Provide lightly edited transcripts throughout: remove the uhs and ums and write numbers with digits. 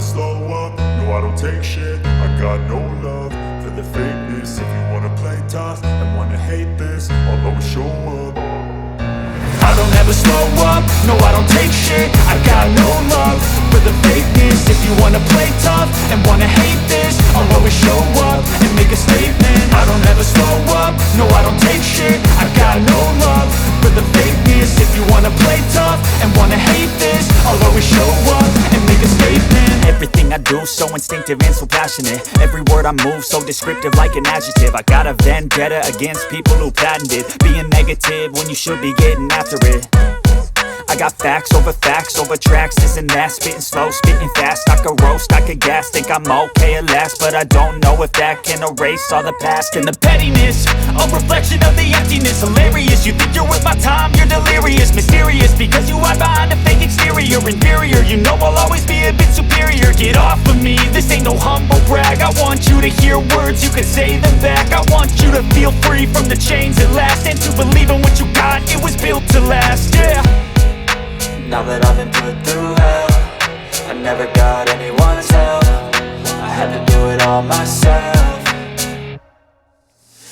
slow up, no I don't take shit. I got no love for the fakeness. If you wanna play tough and wanna hate this, I'll always show up. I don't ever slow up, no I don't take shit. I got no love for the fakeness. If you wanna play tough and wanna hate this, I'll always show up and make a statement. I don't ever slow up, no I don't take shit. I got no love for the fakeness. If you wanna play tough and wanna hate this, I'll always show up and make a statement. Everything I do so instinctive and so passionate. Every word I move so descriptive like an adjective. I got a vendetta against people who patented being negative when you should be getting after it. I got facts over tracks, this and that. Spitting slow, spitting fast, I could roast, I could gas. Think I'm okay at last, but I don't know if that can erase all the past. And the pettiness, a reflection of the emptiness. Hilarious, you think you're worth my time, you're delirious. Mysterious, because you hide behind a fake exterior. Inferior, you know I'll always be a bit superior. Get off of me, this ain't no humble brag. I want you to hear words, you can say them back. I want you to feel free from the chains at last, and to believe in what you got, it was built to last, yeah. Now that I've been put through hell, I never got anyone's help. I had to do it all myself.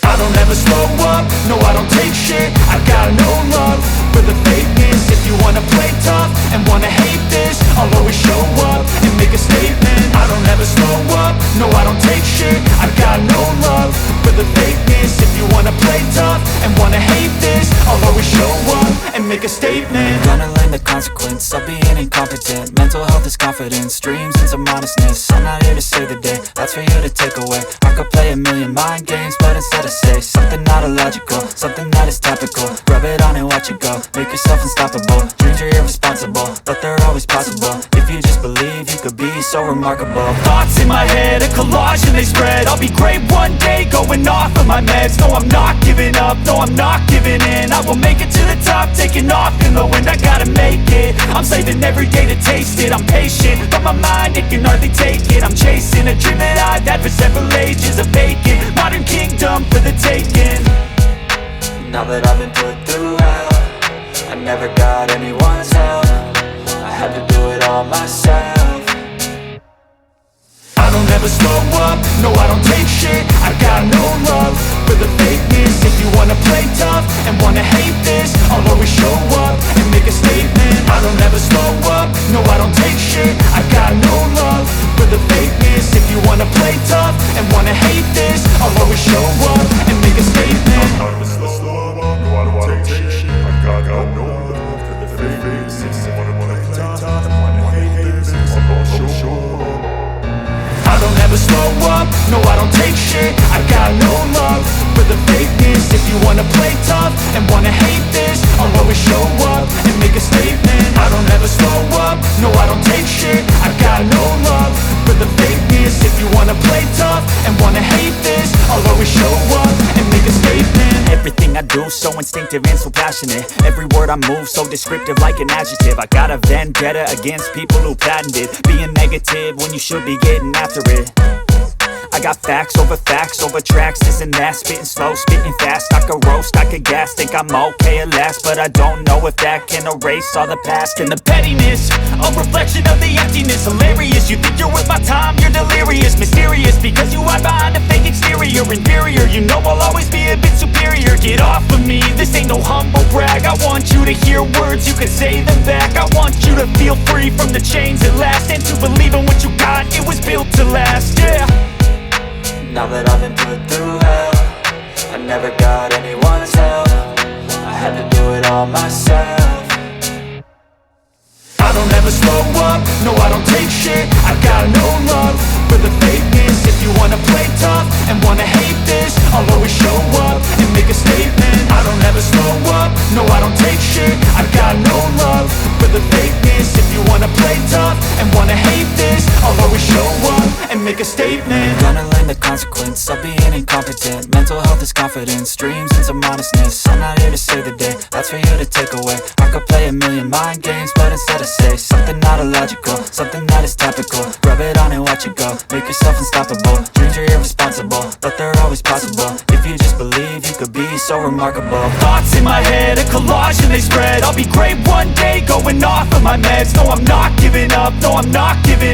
I don't ever slow up, no I don't take shit. I got no love for the fakeness. If you wanna play tough and wanna hate this, I'll always show up and make a statement. I don't ever slow up, no I don't take shit. I got no love for the fakeness. If you wanna play tough and wanna hate this, I'll always show up and make a statement. Gonna learn the consequence of being incompetent. Mental health is confidence, dreams and some honestness. I'm not here to save the day, that's for you to take away. I could play a million mind games, but instead I say something not illogical, something that is topical. Rub it on and watch it go, make yourself unstoppable. Dreams are irresponsible, but they're always possible. If you just believe, you could be so remarkable. Thoughts in my head, a collage and they spread. I'll be great one day, going off of my meds. No, I'm not giving up, no, I'm not giving in. I will make it to the top, taking off in the wind. I gotta make it, I'm saving every day to taste it. I'm patient, but my mind, it can hardly take it. I'm chasing a dream that I've had for several ages. A vacant, modern kingdom for the taking. Now that I've been put through hell, I never got anyone's help. I had to do it all myself. I don't ever slow up, no I don't take shit. I got no love for the fakeness. If you wanna play tough and wanna hate this, I'll always show up and make a statement. I don't ever slow up, no I don't take shit. I got no love for the fakeness. If you wanna play tough and wanna hate this, I'll always show up and make a statement. I don't ever slow up, no I don't take shit. I got no love for the fakeness. If you wanna play tough and wanna hate this, I'll always show up. I don't ever slow up, no I don't take shit. I got no love for the fakeness. If you wanna play tough and wanna hate this, I'll always show up and make a statement. I don't ever slow up, no I don't take shit. I got no love for the fakeness. If you wanna play tough and wanna hate this, I'll always show up and make a statement. Everything I do so instinctive and so passionate. Every word I move so descriptive like an adjective. I got a vendetta against people who patented being negative when you should be getting after it. I got facts over tracks, this and that. Spitting slow, spitting fast, I could roast, I could gas. Think I'm okay at last, but I don't know if that can erase all the past. And the pettiness, a reflection of the emptiness. Hilarious, you think you're worth my time, you're delirious. Mysterious, because you hide behind a fake exterior. Inferior, you know I'll always be a bit superior. Get off of me, this ain't no humble brag. I want you to hear words, you can say them back. I want you to feel free from the chains at last, and to believe in what you got, it was built to last, yeah. Now that I've been put through hell, I never got anyone's help. I had to do it all myself. I don't ever slow up, no I don't take shit. I got no love for the fakeness. If you wanna play tough and wanna hate this, I'll always show up and make a statement. I don't ever slow up, no I don't take shit. I got no love for the fakeness. If you wanna play tough and wanna hate this, I'll always show up and make a statement. Gonna learn the consequence of being incompetent. Mental health is confidence, dreams and some honestness. I'm not here to save the day, that's for you to take away. I could play a million mind games, but instead I say something not illogical, something that is topical. Rub it on and watch it go, make yourself unstoppable. Dreams are irresponsible, but they're always possible. If you just believe, you could be so remarkable. Thoughts in my head, a collage and they spread. I'll be great one day, going off of my meds. No, I'm not giving up, no, I'm not giving